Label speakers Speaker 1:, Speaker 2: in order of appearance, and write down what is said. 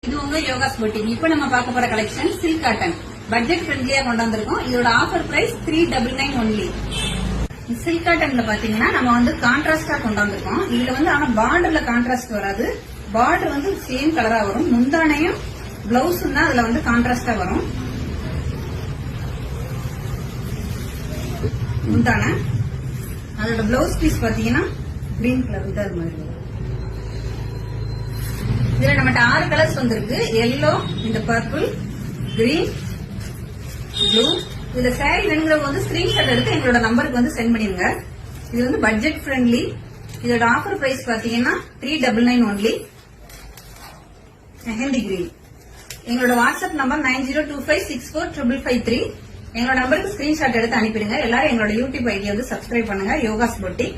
Speaker 1: இது உங்க யோகாஸ் பொட்டிக். இப்ப நம்ம பார்க்க போற கலெக்ஷன் சில்க் காட்டன் பட்ஜெட் ஃப்ரெண்ட்லியா கொண்டு வந்திருக்கோம். இதோட ஆஃபர் பிரைஸ் 399 ஒன்லி. சில்க் காட்டன்ல பாத்தீங்கன்னா நம்ம வந்து கான்ட்ராஸ்டா கொண்டு வந்திருக்கோம். இதுல ஆனா பார்டர்ல கான்ட்ராஸ்ட் வராது. பார்டர் சேம் கலரா வரும். முந்தானையும் பிளவுஸும் தான் அதுல கான்ட்ராஸ்டா வரும். முந்தானை அதோட பிளவுஸ் பீஸ் பாத்தீங்கன்னா கிரீன் கலர் தான் மாதிரி வரும். இதுல நம்மகிட்ட 6 கலர்ஸ் வந்திருக்கு. எல்லோ, இந்த பர்பிள், கிரீன், ப்ளூ. இதுல சாரி வேணுங்கிறவங்க ஸ்கிரீன்ஷாட் எடுத்து எங்களோட நம்பருக்கு சென்ட் பண்ணிருங்க. இது பட்ஜெட் ஃப்ரெண்ட்லி. இதோட ஆஃபர் பிரைஸ் பாத்தீங்கன்னா 399 ஒன்லி. மெஹந்தி கிரீன். எங்களோட வாட்ஸ்அப் நம்பர் 9025645553. எங்களோட நம்பருக்கு ஸ்கிரீன்ஷாட் எடுத்து அனுப்பிடுங்க. எல்லாரும் எங்களோட யூடியூப் ஐடி சப்ஸ்கிரைப் பண்ணுங்க. யோகாஸ் பொட்டிக்.